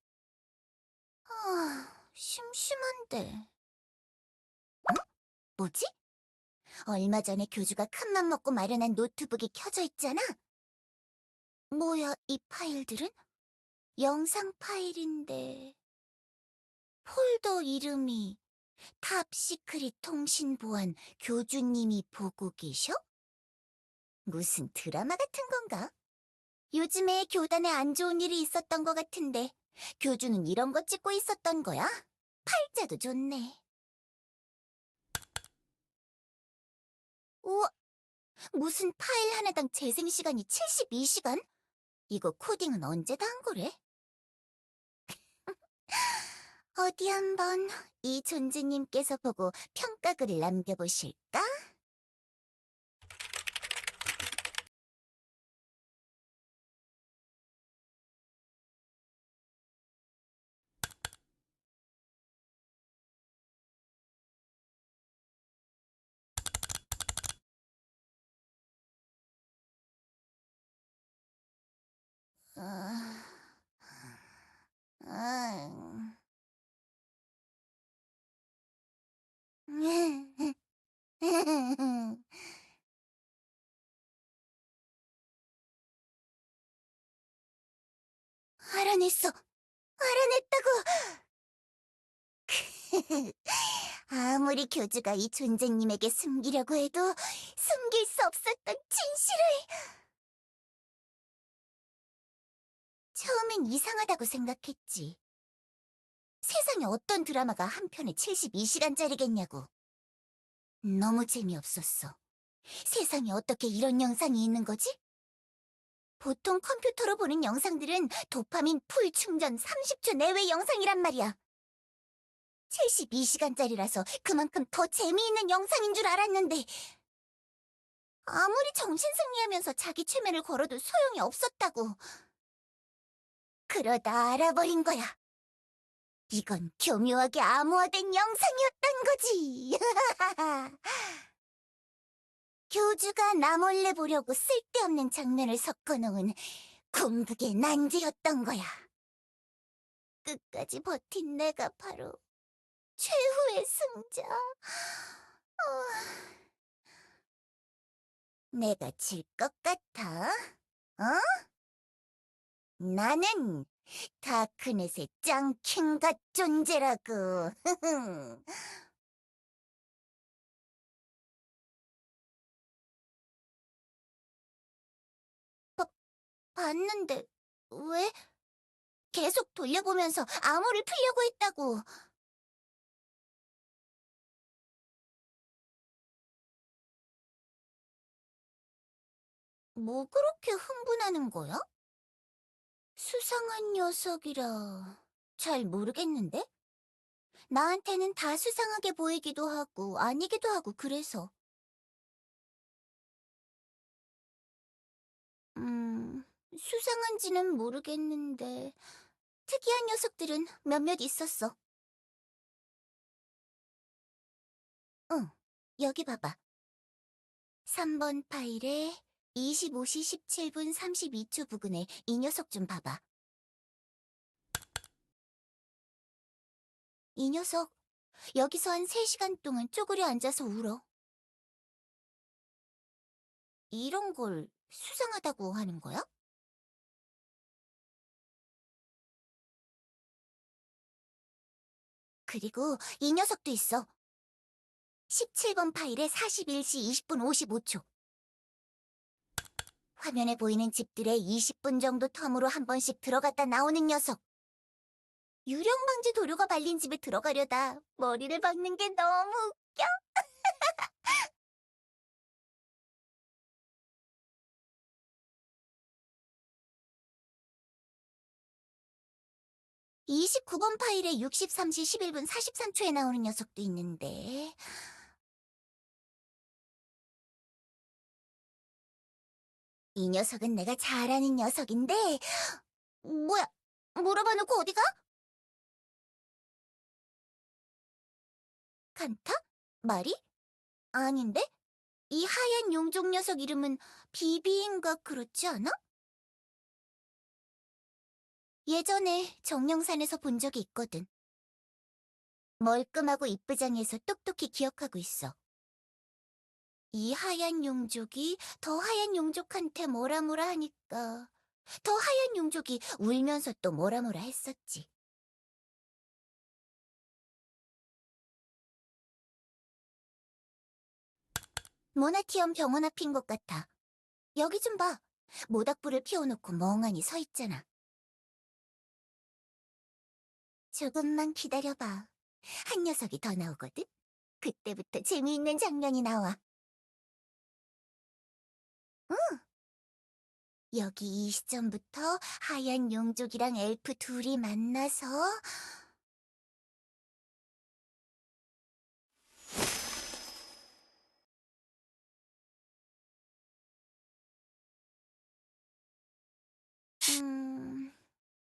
심심한데. 뭐지? 얼마 전에 교주가 큰맘 먹고 마련한 노트북이 켜져 있잖아. 뭐야, 이 파일들은? 영상 파일인데. 폴더 이름이 탑시크릿 통신 보안 교주님이 보고 계셔? 무슨 드라마 같은 건가? 요즘에 교단에 안 좋은 일이 있었던 것 같은데 교주는 이런 거 찍고 있었던 거야? 팔자도 좋네. 우와, 무슨 파일 하나당 재생 시간이 72시간? 이거 코딩은 언제 다 한 거래? 어디 한번 이 존재님께서 보고 평가글을 남겨보실까? 음. 알아냈어! 알아냈다고! 아무리 교주가 이 존재님에게 숨기려고 해도 숨길 수 없었던 진실을! 처음엔 이상하다고 생각했지. 세상에 어떤 드라마가 한 편에 72시간짜리겠냐고. 너무 재미없었어. 세상에 어떻게 이런 영상이 있는 거지? 보통 컴퓨터로 보는 영상들은 도파민 풀 충전 30초 내외 영상이란 말이야. 72시간짜리라서 그만큼 더 재미있는 영상인 줄 알았는데 아무리 정신승리하면서 자기 최면을 걸어도 소용이 없었다고. 그러다 알아버린 거야. 이건 교묘하게 암호화된 영상이었던 거지. 교주가 나 몰래 보려고 쓸데없는 장면을 섞어놓은 궁극의 난제였던 거야. 끝까지 버틴 내가 바로 최후의 승자. 내가 질 것 같아? 어? 나는 다크넷의 짱킹갓 존재라고. 봤는데 왜? 계속 돌려보면서 암호를 풀려고 했다고. 뭐 그렇게 흥분하는 거야? 수상한 녀석이라 잘 모르겠는데? 나한테는 다 수상하게 보이기도 하고 아니기도 하고 그래서. 수상한지는 모르겠는데 특이한 녀석들은 몇몇 있었어. 응, 여기 봐봐. 3번 파일에 25시 17분 32초 부근에 이 녀석 좀 봐봐. 이 녀석, 여기서 한 3시간 동안 쪼그려 앉아서 울어. 이런 걸 수상하다고 하는 거야? 그리고 이 녀석도 있어. 17번 파일에 41시 20분 55초. 화면에 보이는 집들의 20분 정도 텀으로 한 번씩 들어갔다 나오는 녀석. 유령방지 도료가 발린 집에 들어가려다 머리를 박는 게 너무 웃겨. 29번 파일에 63시 11분 43초에 나오는 녀석도 있는데. 이 녀석은 내가 잘 아는 녀석인데. 뭐야, 물어봐 놓고 어디 가? 칸타? 마리? 아닌데? 이 하얀 용종 녀석 이름은 비비인가 그렇지 않아? 예전에 정령산에서 본 적이 있거든. 멀끔하고 이쁘장해서 똑똑히 기억하고 있어. 이 하얀 용족이 더 하얀 용족한테 뭐라 뭐라 하니까 더 하얀 용족이 울면서 또 뭐라 뭐라 했었지. 모나티엄 병원 앞인 것 같아. 여기 좀 봐. 모닥불을 피워놓고 멍하니 서 있잖아. 조금만 기다려봐. 한 녀석이 더 나오거든? 그때부터 재미있는 장면이 나와. 응! 여기 이 시점부터 하얀 용족이랑 엘프 둘이 만나서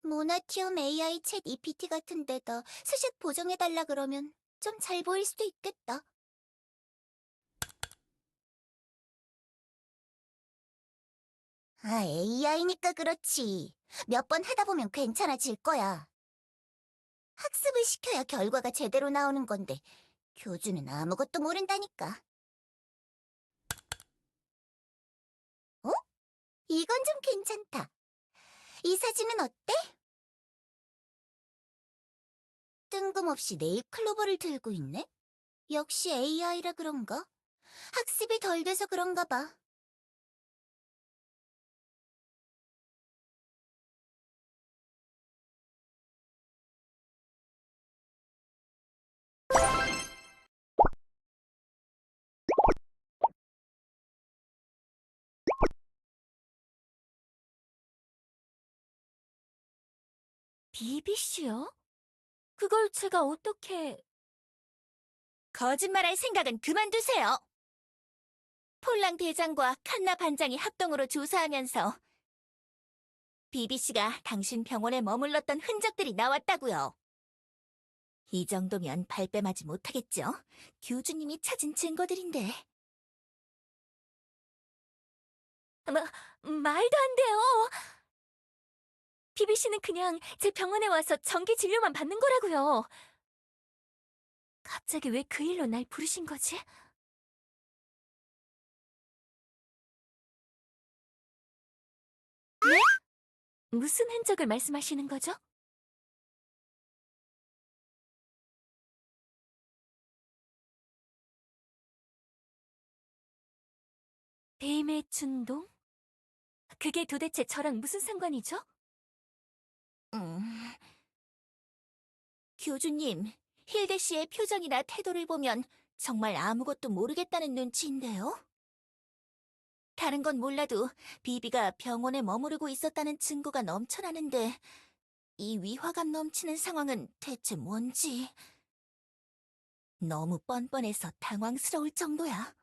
모나티엄 AI 챗 EPT 같은 데다 수식 보정해달라 그러면 좀 잘 보일 수도 있겠다. 아, AI니까 그렇지. 몇 번 하다 보면 괜찮아질 거야. 학습을 시켜야 결과가 제대로 나오는 건데 교주는 아무것도 모른다니까. 어? 이건 좀 괜찮다. 이 사진은 어때? 뜬금없이 네잎클로버를 들고 있네? 역시 AI라 그런가? 학습이 덜 돼서 그런가 봐. 비비씨요? 그걸 제가 어떻게... 거짓말할 생각은 그만두세요. 폴랑 대장과 칸나 반장이 합동으로 조사하면서 비비씨가 당신 병원에 머물렀던 흔적들이 나왔다고요. 이 정도면 발뺌하지 못하겠죠? 교주님이 찾은 증거들인데. 말도 안 돼요! 비비 씨는 그냥 제 병원에 와서 정기 진료만 받는 거라고요. 갑자기 왜 그 일로 날 부르신 거지? 네? 무슨 흔적을 말씀하시는 거죠? 뱀의 춘동? 그게 도대체 저랑 무슨 상관이죠? 교주님, 힐데 씨의 표정이나 태도를 보면 정말 아무것도 모르겠다는 눈치인데요? 다른 건 몰라도 비비가 병원에 머무르고 있었다는 증거가 넘쳐나는데 이 위화감 넘치는 상황은 대체 뭔지 너무 뻔뻔해서 당황스러울 정도야.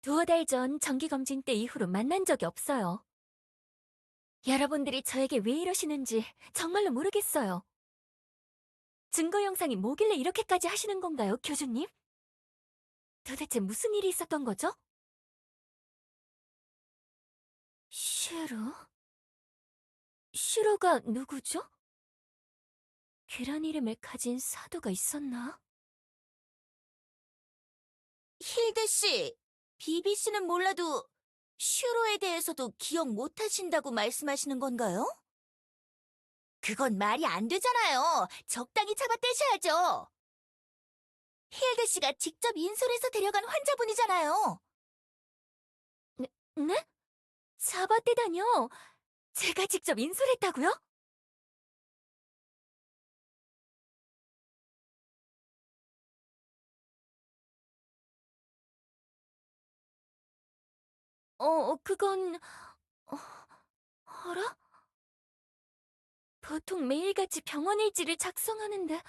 두어 달 전 정기검진 때 이후로 만난 적이 없어요. 여러분들이 저에게 왜 이러시는지 정말로 모르겠어요. 증거 영상이 뭐길래 이렇게까지 하시는 건가요, 교주님? 도대체 무슨 일이 있었던 거죠? 슈로? 슈로가 누구죠? 그런 이름을 가진 사도가 있었나? 힐데 씨, 비비 씨는 몰라도 슈로에 대해서도 기억 못 하신다고 말씀하시는 건가요? 그건 말이 안 되잖아요. 적당히 잡아떼셔야죠. 힐데 씨가 직접 인솔해서 데려간 환자분이잖아요. 네? 잡아떼다뇨? 제가 직접 인솔했다고요? 그건... 어, 어라? 보통 매일같이 병원 일지를 작성하는데...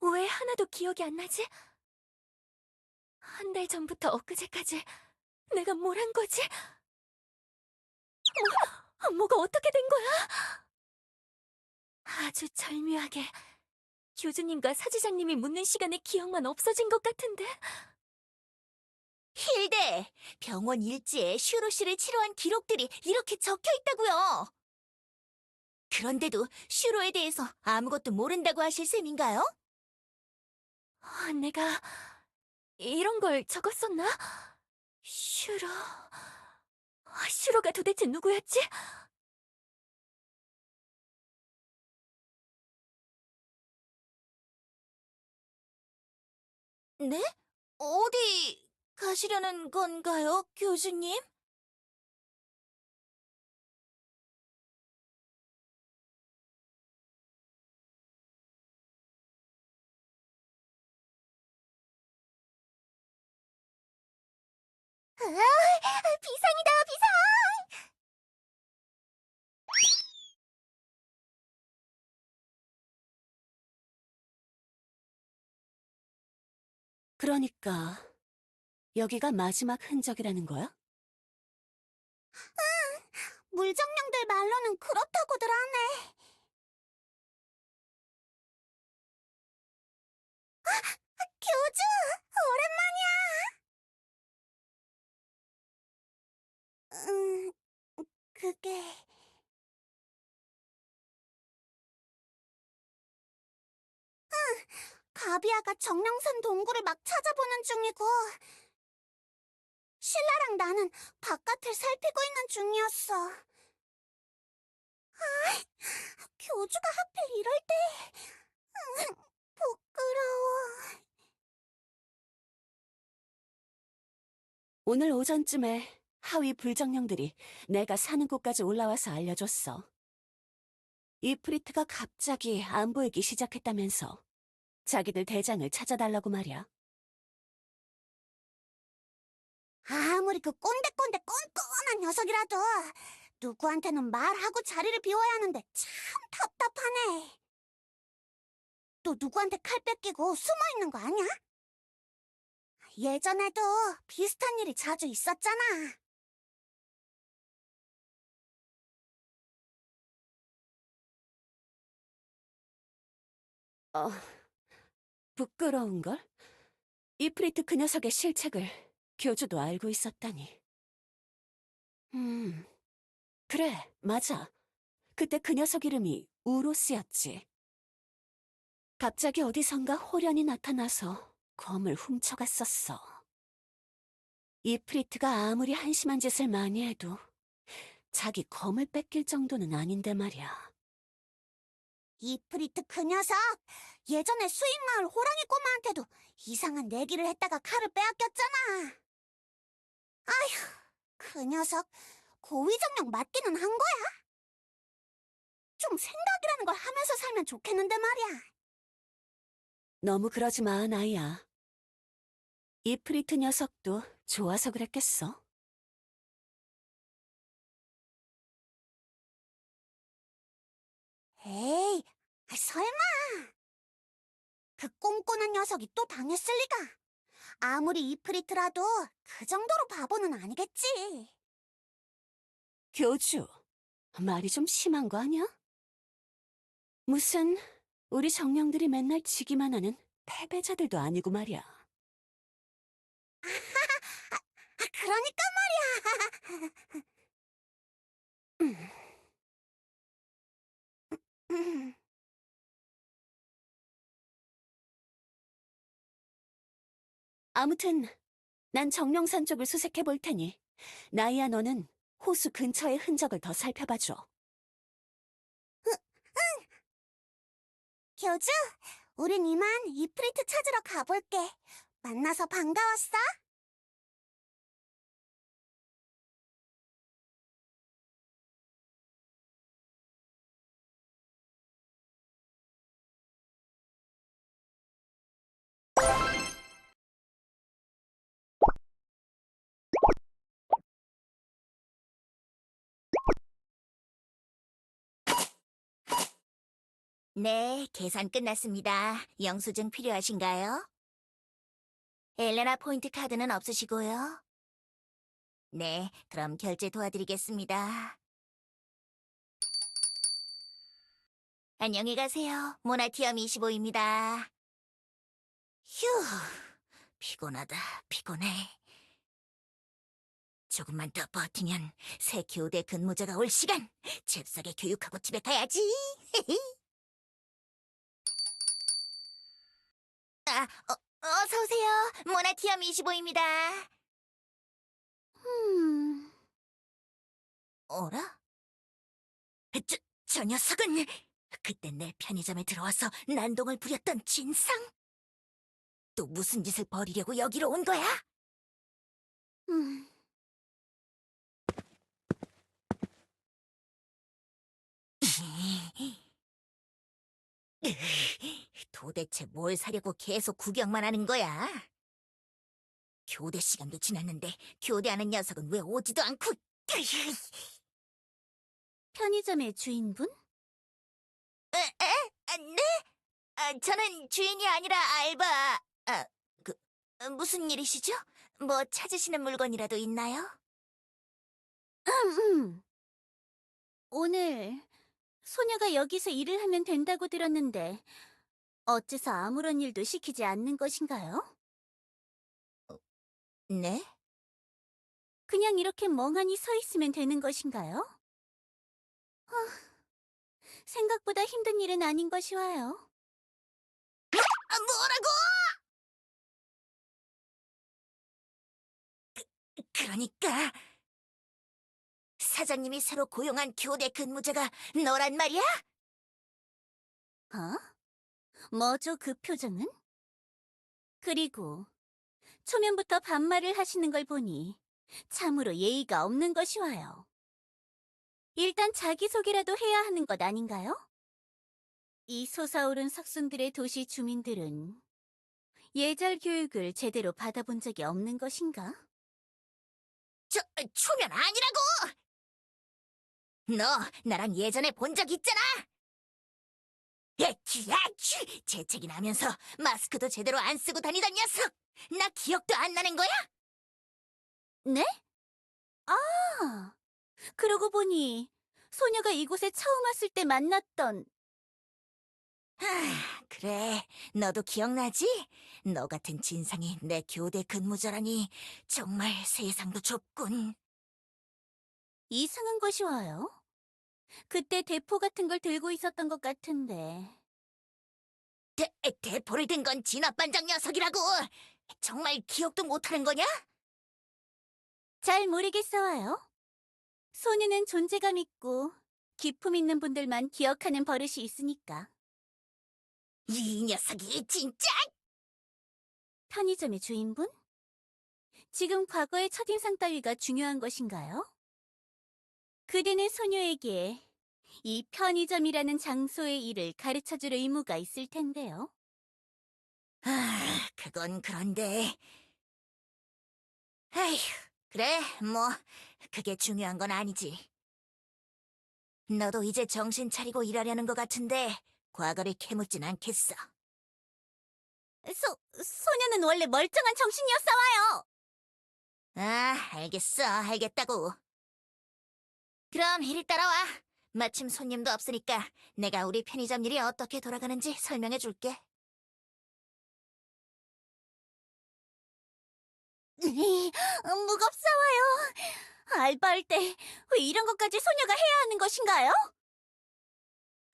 왜 하나도 기억이 안 나지? 한 달 전부터 엊그제까지 내가 뭘 한 거지? 뭐가 어떻게 된 거야? 아주 절묘하게 교주님과 사지장님이 묻는 시간에 기억만 없어진 것 같은데? 힐데, 병원 일지에 슈로 씨를 치료한 기록들이 이렇게 적혀 있다고요. 그런데도 슈로에 대해서 아무것도 모른다고 하실 셈인가요? 내가 이런 걸 적었었나? 슈로가 도대체 누구였지? 네? 어디 가시려는 건가요, 교주님? 비상이다, 비상! 그러니까 여기가 마지막 흔적이라는 거야? 물정령들 말로는 그렇다고들 하네. 교주, 오랜만이야. 그게... 가비아가 정령산 동굴을 막 찾아보는 중이고 신라랑 나는 바깥을 살피고 있는 중이었어. 교주가 하필 이럴 때... 부끄러워. 오늘 오전쯤에 하위 불정령들이 내가 사는 곳까지 올라와서 알려줬어. 이프리트가 갑자기 안 보이기 시작했다면서 자기들 대장을 찾아달라고 말이야. 아무리 그 꼰대꼰대 꼰꼰한 녀석이라도 누구한테는 말하고 자리를 비워야 하는데 참 답답하네. 또 누구한테 칼 뺏기고 숨어 있는 거 아니야? 예전에도 비슷한 일이 자주 있었잖아. 어, 부끄러운걸? 이프리트 그 녀석의 실책을 교주도 알고 있었다니. 그래, 맞아. 그때 그 녀석 이름이 우로스였지. 갑자기 어디선가 호련이 나타나서 검을 훔쳐갔었어. 이프리트가 아무리 한심한 짓을 많이 해도 자기 검을 뺏길 정도는 아닌데 말이야. 이프리트 그 녀석! 예전에 수인마을 호랑이 꼬마한테도 이상한 내기를 했다가 칼을 빼앗겼잖아. 아휴, 그 녀석 고위정령 맞기는 한 거야? 좀 생각이라는 걸 하면서 살면 좋겠는데 말이야. 너무 그러지 마, 나이야. 이프리트 녀석도 좋아서 그랬겠어. 에이, 설마. 그 꼼꼼한 녀석이 또 당했을 리가. 아무리 이프리트라도 그 정도로 바보는 아니겠지. 교주, 말이 좀 심한 거 아니야? 무슨 우리 정령들이 맨날 지기만 하는 패배자들도 아니고 말이야. 그러니까 말이야. 아무튼 난 정령산 쪽을 수색해 볼 테니 나이야 너는 호수 근처의 흔적을 더 살펴봐줘. 교주, 우린 이만 이프리트 찾으러 가볼게. 만나서 반가웠어. 네, 계산 끝났습니다. 영수증 필요하신가요? 엘레나 포인트 카드는 없으시고요. 네, 그럼 결제 도와드리겠습니다. 안녕히 가세요. 모나티엄 25입니다. 휴, 피곤하다, 피곤해. 조금만 더 버티면 새 교대 근무자가 올 시간! 잽싸게 교육하고 집에 가야지! 어서 오세요. 모나티엄 25입니다. 어라? 저 녀석은 그때 내 편의점에 들어와서 난동을 부렸던 진상? 또 무슨 짓을 벌이려고 여기로 온 거야? 도대체 뭘 사려고 계속 구경만 하는 거야? 교대 시간도 지났는데 교대하는 녀석은 왜 오지도 않고... 편의점의 주인분? 네? 저는 주인이 아니라 알바... 그... 무슨 일이시죠? 뭐 찾으시는 물건이라도 있나요? 오늘 소녀가 여기서 일을 하면 된다고 들었는데 어째서 아무런 일도 시키지 않는 것인가요? 네? 그냥 이렇게 멍하니 서 있으면 되는 것인가요? 생각보다 힘든 일은 아닌 것이 와요. 뭐라고? 그러니까 사장님이 새로 고용한 교대 근무자가 너란 말이야? 뭐죠, 그 표정은? 그리고 초면부터 반말을 하시는 걸 보니 참으로 예의가 없는 것이 와요. 일단 자기소개라도 해야 하는 것 아닌가요? 이 솟아오른 석순들의 도시 주민들은 예절 교육을 제대로 받아본 적이 없는 것인가? 초면 아니라고! 너 나랑 예전에 본 적 있잖아! 야치! 재채기 나면서 마스크도 제대로 안 쓰고 다니던 녀석! 나 기억도 안 나는 거야? 네? 그러고 보니 소녀가 이곳에 처음 왔을 때 만났던 그래, 너도 기억나지? 너 같은 진상이 내 교대 근무자라니 정말 세상도 좁군. 이상한 것이 와요. 그때 대포 같은 걸 들고 있었던 것 같은데. 대포를 든 건 진압반장 녀석이라고! 정말 기억도 못하는 거냐? 잘 모르겠어요. 소녀는 존재감 있고 기품 있는 분들만 기억하는 버릇이 있으니까. 이 녀석이 진짜! 편의점의 주인분? 지금 과거의 첫인상 따위가 중요한 것인가요? 그대는 소녀에게 이 편의점이라는 장소의 일을 가르쳐줄 의무가 있을 텐데요. 그건 그런데. 에휴, 그래, 뭐, 그게 중요한 건 아니지. 너도 이제 정신 차리고 일하려는 것 같은데, 과거를 캐묻진 않겠어. 소녀는 원래 멀쩡한 정신이었어요. 알겠어, 알겠다고. 그럼 이리 따라와. 마침 손님도 없으니까 내가 우리 편의점 일이 어떻게 돌아가는지 설명해 줄게. 무겁사와요. 알바할 때 왜 이런 것까지 소녀가 해야 하는 것인가요?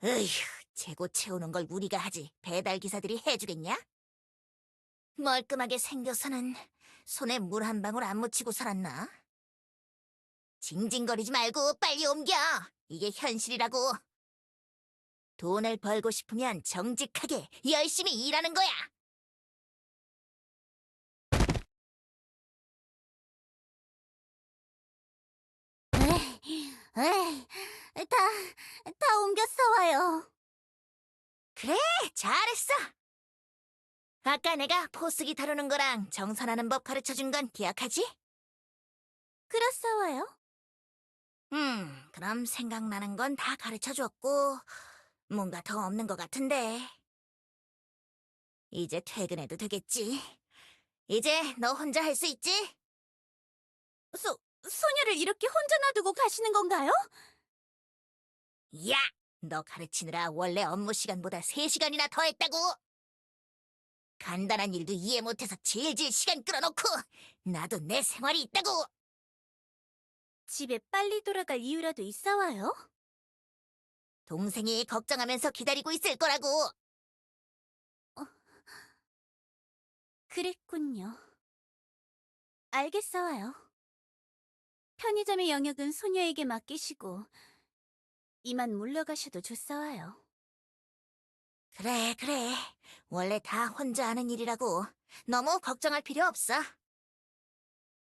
으휴, 재고 채우는 걸 우리가 하지 배달 기사들이 해주겠냐? 멀끔하게 생겨서는 손에 물 한 방울 안 묻히고 살았나? 징징거리지 말고 빨리 옮겨. 이게 현실이라고. 돈을 벌고 싶으면 정직하게 열심히 일하는 거야. 에이, 다 옮겼어와요. 그래, 잘했어. 아까 내가 포스기 다루는 거랑 정산하는 법 가르쳐준 건 기억하지? 그렇사와요. 그럼 생각나는 건 다 가르쳐줬고 뭔가 더 없는 것 같은데. 이제 퇴근해도 되겠지. 이제 너 혼자 할 수 있지? 소녀를 이렇게 혼자 놔두고 가시는 건가요? 야! 너 가르치느라 원래 업무 시간보다 3시간이나 더 했다고! 간단한 일도 이해 못해서 질질 시간 끌어놓고 나도 내 생활이 있다고! 집에 빨리 돌아갈 이유라도 있어와요? 동생이 걱정하면서 기다리고 있을 거라고! 그랬군요. 알겠어와요. 편의점의 영역은 소녀에게 맡기시고 이만 물러가셔도 좋사와요. 그래, 그래. 원래 다 혼자 하는 일이라고. 너무 걱정할 필요 없어.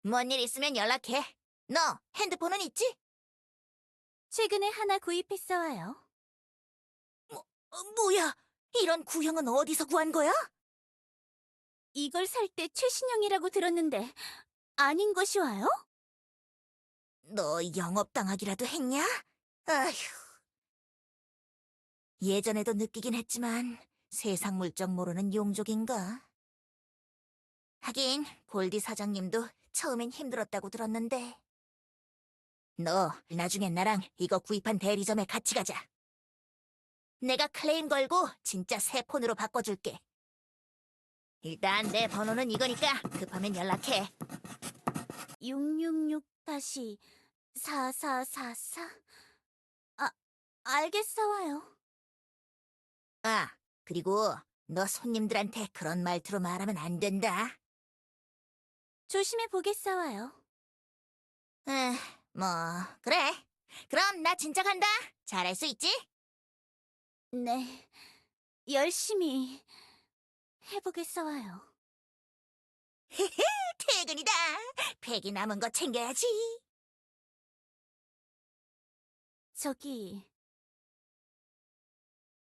뭔 일 있으면 연락해. 너 핸드폰은 있지? 최근에 하나 구입했어와요. 뭐야? 이런 구형은 어디서 구한 거야? 이걸 살 때 최신형이라고 들었는데 아닌 것이 와요? 너 영업당하기라도 했냐? 아휴. 예전에도 느끼긴 했지만 세상 물정 모르는 용족인가? 하긴 골디 사장님도 처음엔 힘들었다고 들었는데. 너 나중엔 나랑 이거 구입한 대리점에 같이 가자. 내가 클레임 걸고 진짜 새 폰으로 바꿔줄게. 일단 내 번호는 이거니까 급하면 연락해. 666-4444? 알겠어와요. 그리고 너 손님들한테 그런 말투로 말하면 안 된다. 조심해 보겠어와요. 뭐 그래. 그럼 나 진짜 간다. 잘할 수 있지? 네, 열심히 해보겠어와요. 퇴근이다. 팩이 남은 거 챙겨야지. 저기,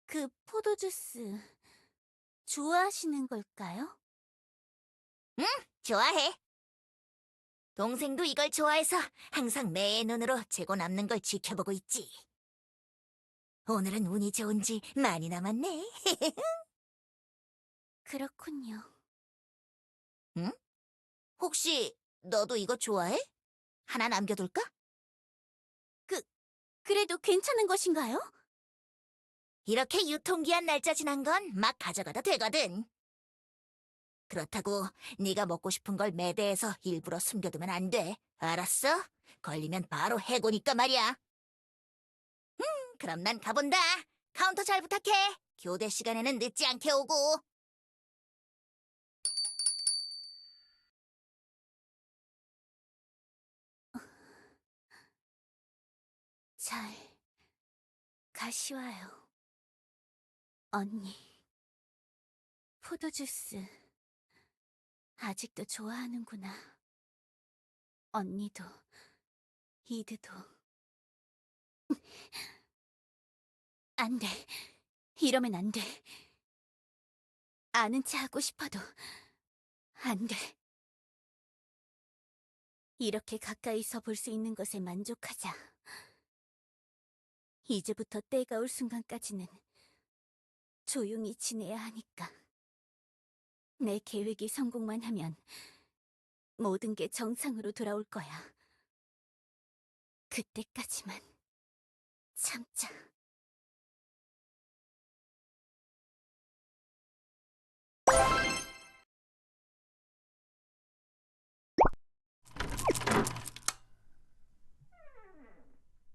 그 포도주스 좋아하시는 걸까요? 좋아해. 동생도 이걸 좋아해서 항상 매의 눈으로 재고 남는 걸 지켜보고 있지. 오늘은 운이 좋은지 많이 남았네. 그렇군요. 혹시 너도 이거 좋아해? 하나 남겨둘까? 그래도 괜찮은 것인가요? 이렇게 유통기한 날짜 지난 건 막 가져가도 되거든. 그렇다고 네가 먹고 싶은 걸 매대에서 일부러 숨겨두면 안 돼. 알았어? 걸리면 바로 해고니까 말이야. 그럼 난 가본다. 카운터 잘 부탁해. 교대 시간에는 늦지 않게 오고. 잘 가시와요. 언니. 포도주스 아직도 좋아하는구나. 언니도 이드도. 안 돼. 이러면 안 돼. 아는 체 하고 싶어도 안 돼. 이렇게 가까이서 볼 수 있는 것에 만족하자. 이제부터 때가 올 순간까지는 조용히 지내야 하니까. 내 계획이 성공만 하면 모든 게 정상으로 돌아올 거야. 그때까지만 참자.